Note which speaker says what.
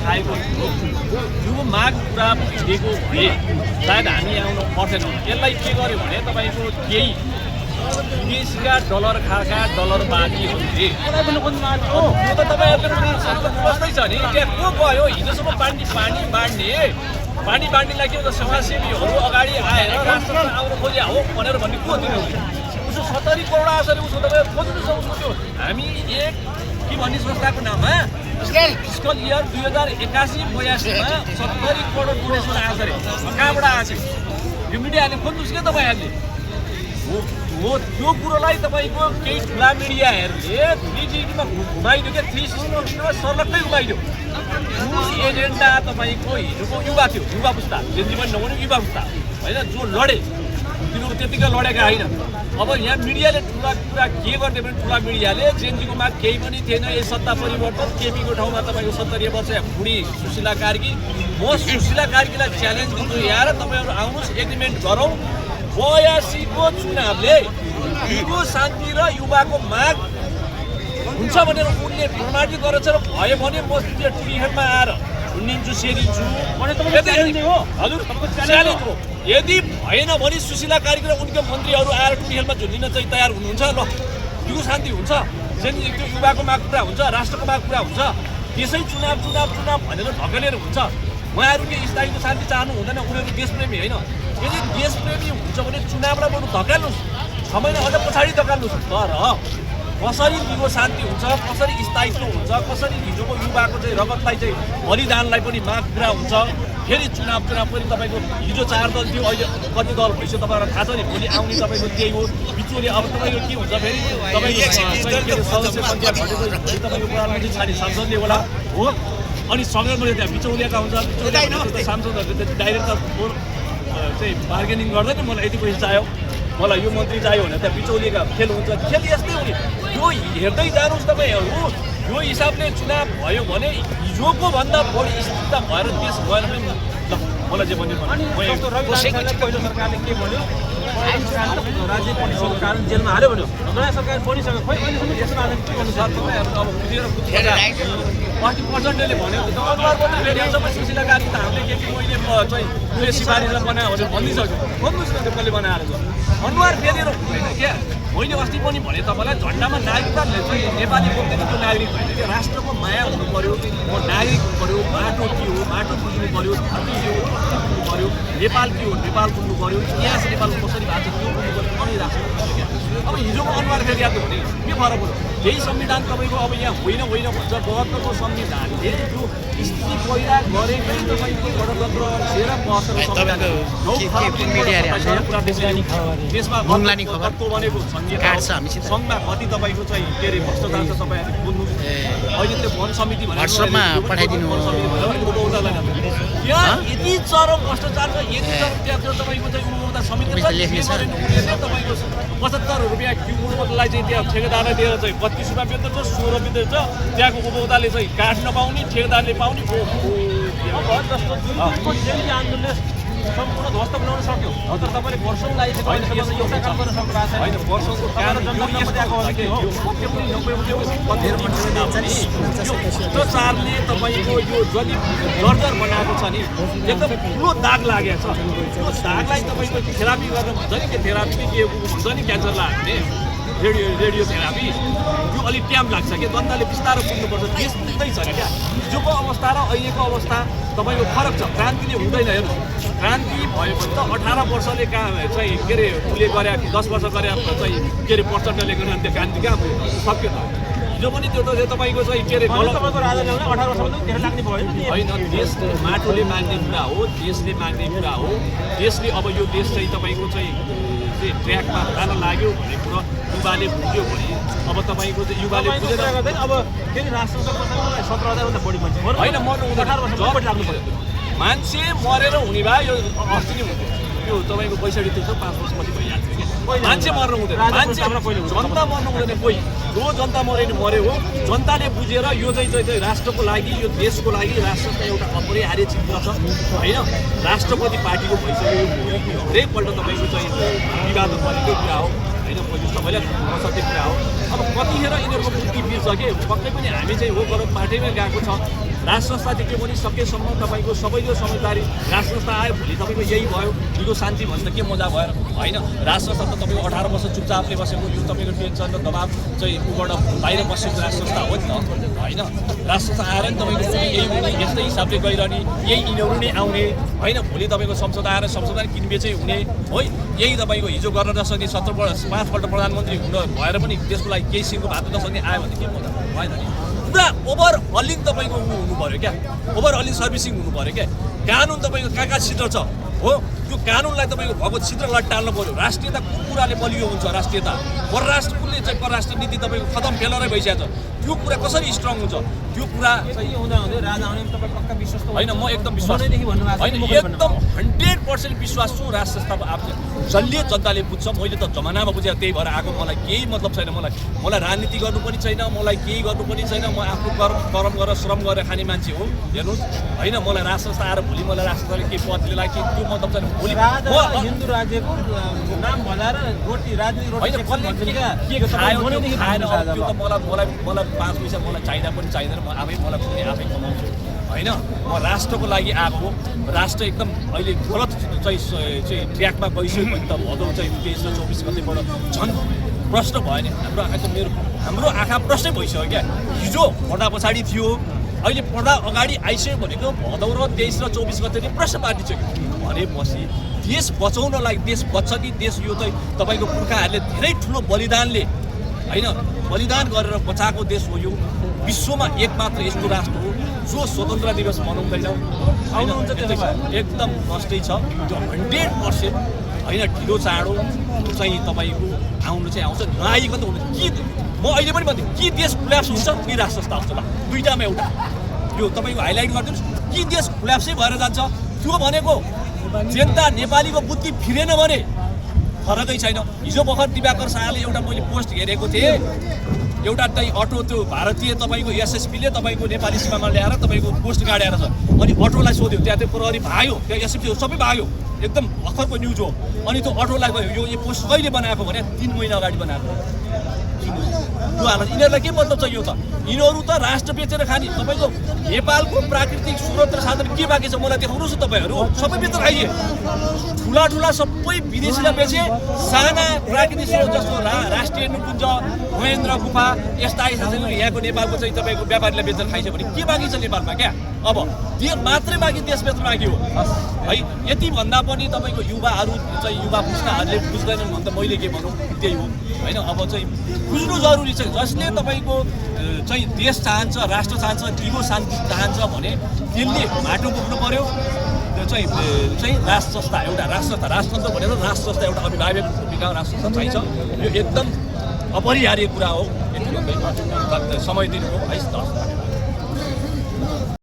Speaker 1: खाएको यो माग पुरा भइदिएको भए सायद हामी आउनु पर्थेन। यसलाई के गर्यो भने तपाईँको केही विदेशीका डलर खाएका डलरवादीहरूले यो त तपाईँहरूको बस्दै छ नि, त्यहाँ को गयो हिजोसम्म पानी बाँड्नेलाई के भन्छ समाजसेवीहरू अगाडि आएर राष्ट्र आउनु खोजे हो भनेर भन्ने को दिनु उसो 70 करोड आसरी उसो तपाईँ खोज्नु उसको त्यो हामी एक के भन्ने संस्थाको नाममा फिस्कल इयर 2081-82 मा 70 करोड डोनेसन आएको अरे। कहाँबाट आएको यो मिडियाले खोज्नुहोस् क्या तपाईँहरूले हो त्यो कुरोलाई तपाईँको केही ठुला मिडियाहरूले धुलीजिमा घुमाइदियो क्या 360 सर्लक्कै घुमाइदियो। एजेन्डा तपाईँको हिजोको युवा थियो, युवा पुस्ता जेन्जी पनि नहुने युवा पुस्ता होइन जो लडे तिनीहरू त्यतिकै लडेका होइन। अब यहाँ मिडियाले ठुला कुरा के गर्ने भने ठुला मिडियाले जेन्जीको माग केही पनि थिएन, यही सत्ता परिवर्तन केपीको ठाउँमा तपाईँको 70 वर्ष बुढी सुशीला कार्की, म सुशीला कार्कीलाई च्यालेन्ज दिन्छु यार तपाईँहरू आउनुहोस् एग्रिमेन्ट गरौँ 82 को चुनावले युवा शान्ति र युवाको माग हुन्छ भनेर उनले प्रमाणित गरेछ र भयो भने म त्यो टिहरमा आएर हुन्निन्छु सेरिन्छु हजुर च्यालेन्ज हो। यदि भएन भने सुशीला कार्की र उनका मन्त्रीहरू आएर टिहरमा झुन्डिन चाहिँ तयार हुनुहुन्छ ल युवा शान्ति हुन्छ चाहिँ त्यो युवाको माग पुरा हुन्छ राष्ट्रको माग पुरा हुन्छ त्यसै चुनाव भनेर धकेलेर हुन्छ। उहाँहरूले स्थायीको शान्ति चाहनु हुँदैन, उनीहरू देशप्रेमी होइन। यदि देशप्रेमी हुन्छ भने चुनावलाई बरु धकाल्नुहोस् 6 महिना अझ पछाडि धकाल्नुहोस्। तर कसरी दिगो शान्ति हुन्छ, कसरी स्थायित्व हुन्छ, कसरी हिजोको युवाको चाहिँ रगतलाई चाहिँ बलिदानलाई पनि माग पुरा हुन्छ। फेरि चुनाव पनि तपाईँको हिजो 4 दल थियो, अहिले कति दल भइसक्यो तपाईँहरूलाई थाहा छ नि। भोलि आउने तपाईँको त्यही हो बिचोले। अब तपाईँको के हुन्छ फेरि तपाईँको सदस्य सङ्ख्या घटेको तपाईँको प्रधानमन्त्री छाने सांसदले होला हो। अनि सँगै त्यहाँ बिचौलियाका हुन्छ, बिचौलिया सांसदहरूले त डाइरेक्ट चाहिँ बार्गेनिङ गर्दैन मलाई यति पैसा चाहियो, मलाई यो मन्त्री चाहियो भने त्यहाँ बिचौलिएका खेल हुन्छ। खेल यस्तै हो नि, यो हेर्दै जानुहोस् तपाईँहरू। यो हिसाबले चुनाव भयो भने हिजोको भन्दा बढी स्थिरता भएर देश भएन पनि ल मलाई जे भन्यो पहिलो सरकारले के भन्यो राज्य पलिसीको कारण जेलमा हाल्यो भन्यो। नयाँ सरकार पलिसक्यो खोइ अहिलेसम्म यसमा के भन्नु सर तपाईँहरू अब बुझेर 80%ले भन्यो अनुहारबाट सुशीला कार्की त हामीले के मैले चाहिँ उयो सिफारिस बनायो भनेर भनिसक्यो। भन्नुहोस् न त्यो कसले बनाएर छ अनुहार फेरेर हुँदैन क्या। मैले अस्ति पनि भने तपाईँलाई झन्डामा नागरिकता नेपाली बोल्दैन त्यो नागरिक होइन क्या। राष्ट्रको माया हुनु पऱ्यो, म नागरिक पऱ्यो, बाटो के हो बाटो बुझ्नु पऱ्यो, धर्म के हो बुझ्नु पऱ्यो, नेपाल के हो नेपाल बुझ्नु पऱ्यो, इतिहास नेपालको कसरी भएको छ त्यो बुझ्नु पऱ्यो। अनि राष्ट्र क्या अब हिजोको अनुहार फेरिया त भने के फरक हो। यही संविधान तपाईँको अब यहाँ होइन भन्छ 72को संविधानले जो स्थिति पैदा गरेकै तपाईँको गणतन्त्र सेरा 72 देशमा बनेको सङ्घमा कति तपाईँको चाहिँ के अरे भ्रष्टाचार छ तपाईँहरूले बुझ्नु। अहिले त्यो वन समिति भनेर यहाँ यति चरम भ्रष्टाचार छ, यति चरम त्यहाँ तपाईँको चाहिँ उपभोक्ता समिति तपाईँको 75 रुपियाँ क्युबोटलाई चाहिँ त्यहाँ ठेकेदारलाई दिएर चाहिँ 32 रुपियाँ बेच्दछ, 16 बेच्दछ। त्यहाँको उपभोक्ताले चाहिँ काठ नपाउने, ठेकेदारले पाउने आन्दोलनले सम्पूर्ण ध्वस्त बनाउन सक्यो। तर तपाईँले वर्षौँ लागिसक्यो अहिलेसम्म एउटा काम गर्न सक्नु भएको छैन। होइन वर्षौँको भ्रष्टाचारले तपाईँको यो जति जर्जर बनाएको छ नि एकदम ठुलो दाग लागेको छ। त्यो दागलाई तपाईँको थेरापी गर्न भन्छ नि, के थेरापी के भन्छ नि क्यान्सरलाई हामीले रेडियोथेरापी यो अलिक टाइम लाग्छ क्या। जनताले बिस्तारो पुग्नुपर्छ, देश पुग्दैछ क्या। हिजोको अवस्था र अहिलेको अवस्था तपाईँको फरक छ। क्रान्तिले हुँदैन हेर्नु, क्रान्ति भयो भने त 18 वर्षले चाहिँ के अरे उसले गरे 10 वर्ष गरे चाहिँ के अरे प्रचण्डले गर्ने त्यो क्रान्ति कहाँ सक्यो त। हिजो पनि त्यो त तपाईँको चाहिँ के अरे राजाले 18 वर्षमा धेरै लाग्ने भयो होइन। देशको माटोले माग्ने कुरा हो, देशले माग्ने कुरा हो। देशले अब यो देश चाहिँ तपाईँको चाहिँ ट्र्याकमा जान लाग्यो भन्ने कुरो युवाले बुझ्यो भने अब तपाईँको चाहिँ युवाले बुझेर अब फेरि राष्ट्र 17,000भन्दा बढी मान्छे होइन मर्नु 18 वर्ष लाग्नु पऱ्यो। मान्छे मरेर हुने भए यो अस्ति नै हुन्थ्यो। यो तपाईँको 65 तिर्छ 5 वर्षपछि भइहाल्छ क्या। मान्छे मर्नु हुँदैन, मान्छे जनता मर्नु हुँदैन। कोही जो जनता मर्यो हो जनताले बुझेर यो चाहिँ राष्ट्रको लागि यो देशको लागि राष्ट्रको एउटा अपरिहार्य चिन्ह छ होइन। राष्ट्रपति पार्टीको भइसक्यो हरेकपल्ट तपाईँको चाहिँ विवाद परेको कुरा हो होइन। सबैलाई सत्य कुरा हो। अब कतिखेर यिनीहरूको बुद्धि बिर्छ कि पक्कै पनि हामी चाहिँ हो गरौँ पार्टीमै गएको छ राज संस्थादेखि पनि सकेसम्म तपाईँको सबैको समझदारी राज संस्था आयो भोलि तपाईँको यही भयो हिजो शान्ति भन्दा के मजा भयो होइन राज संस्था त तपाईँको 18 वर्ष चुपचापले बसेको यो तपाईँको टेन्सन र दबाब चाहिँ उबाट बाहिर बसेको राज संस्था हो नि त होइन राज संस्था आएर नि तपाईँको यही हुने यस्तै हिसाबले गइरहने यही यिनीहरू नै आउने होइन भोलि तपाईँको संसद आएर संसद किनबेचै हुने है यही तपाईँको हिजो गर्न नसक्ने 5 पल्ट प्रधानमन्त्री हुन भएर पनि त्यसको लागि केही सिङको भात नसक्ने आयो भने के मजा भएन नि पुरा ओभरअलिङ तपाईँको हुनु पऱ्यो क्या ओभरअलिङ सर्भिसिङ हुनु पऱ्यो क्या कानुन तपाईँको कहाँ छिद्र छ हो त्यो कानुनलाई तपाईँको भएको छिद्रलाई टाल्नु पऱ्यो राष्ट्रियता कुन कुराले बलियो हुन्छ राष्ट्रियता परराष्ट्र कुनले चाहिँ परराष्ट्र नीति तपाईँको खतम फेलरै भइसकेको छ त्यो कुरा कसरी स्ट्रङ हुन्छ त्यो कुरा
Speaker 2: हुँदै राजा आउने तपाईँ पक्का विश्वास
Speaker 1: होइन म एकदम विश्वास होइन एकदम 100% विश्वास छु राज संस्थाको आफ्नो जसले जनताले बुझ्छ मैले त जमानामा बुझेँ त्यही भएर आएको मलाई केही मतलब छैन मलाई राजनीति गर्नु पनि छैन मलाई केही गर्नु पनि छैन म आफ्नो कर्म गरेर श्रम गरेर खाने मान्छे हो हेर्नुहोस् होइन मलाई राज संस्था आएर भोलि मलाई राज संस्थाले केही पद लिएला कि त्यो मतलब छैन भोलि
Speaker 2: हिन्दू राज्यको नाम भनाएर रोटी राजनीति रोटी
Speaker 1: के खायो खाएन त्यो त मलाई 5 पैसा मलाई चाहिँदा पनि चाहिँदैन म मलाई पनि आफै कमाउँछु होइन म राष्ट्रको लागि आएको हो राष्ट्र एकदम अहिले गलत चाहिँ ट्र्याकमा गइसक्यो भने त भदौ चाहिँ 23 र 24 गतेबाट झन् प्रश्न भयो नि हाम्रो आँखा प्रश्नै भइसक्यो क्या हिजो पर्दा पछाडि थियो अहिले पर्दा अगाडि आइसक्यो भनेको भदौ र 23 र 24 गते प्रश्न पारिसक्यो भनेपछि देश बचाउनलाई देश बच्छ कि देश यो चाहिँ तपाईँको पुर्खाहरूले धेरै ठुलो बलिदानले होइन बलिदान गरेर बचाएको देश हो यो विश्वमा एकमात्र यस्तो राष्ट्र हो जो स्वतन्त्र दिवस मनाउँदैन एकदम नष्टै छ त्यो 100% होइन ढिलो चाँडो चाहिँ तपाईँको आउनु चाहिँ आउँछ नआइकन त हुनु कि म अहिले पनि भन्छु कि देश खुल्याप्स हुन्छ कि राज संस्था हुन्छ ल दुईटामा एउटा यो तपाईँको हाइलाइट गरिदिनुहोस् कि देश खुल्याप्सै भएर जान्छ त्यो भनेको जनता नेपालीको बुद्धि फिरेन भने फरकै छैन हिजो भर्खर दिवाकर शाहले एउटा मैले पोस्ट हेरेको थिएँ एउटा चाहिँ अटो त्यो भारतीय तपाईँको एसएसपीले तपाईँको नेपाली सीमामा ल्याएर तपाईँको पोस्ट गाडेर छ अनि अटोलाई सोध्यो त्यहाँ त्यो प्रहरी भाग्यो त्यहाँ एसएसपी सबै भाग्यो एकदम भर्खरको न्युज हो अनि त्यो अटोलाई गयो यो पोस्ट कहिले बनाएको भने 3 महिना अगाडि बनाएको त्यो हालत यिनीहरूलाई के मतलब छ यो त यिनीहरू त राष्ट्र बेचेर खाने तपाईँको नेपालको प्राकृतिक स्रोत र साधन के बाँकी छ मलाई देखाउनुहोस् न तपाईँहरू सबै बेचेर खाइए ठुला सबै विदेशीलाई बेचे साना प्राकृतिक स्रोत जस्तो राष्ट्रिय निकुञ्ज महेन्द्र गुफा यस्ता यहाँको नेपालको चाहिँ तपाईँको व्यापारीलाई बेचेर खाइसक्यो भने के बाँकी छ नेपालमा क्या अब त्यो मात्रै बाँकी देश बेच्नु बाँकी हो है यति भन्दा पनि तपाईँको युवाहरू चाहिँ युवा पुस्ताहरूले बुझ्दैनन् भने त मैले के भनौँ त्यही हो होइन अब चाहिँ बुझ्नु जरुरी छ जसले तपाईँको चाहिँ देश चाहन्छ राष्ट्र चाहन्छ दिगो शान्ति चाहन्छ भने त्यसले माटो बोक्नु पर्यो त्यो चाहिँ राष्ट्र संस्था एउटा राष्ट्रतन्त्र भनेर राष्ट्र संस्था एउटा अभिभावक भूमिका राष्ट्र संस्था चाहिन्छ यो एकदम अपरिहार्य कुरा हो यति भन्दै समय दिनुभयो है।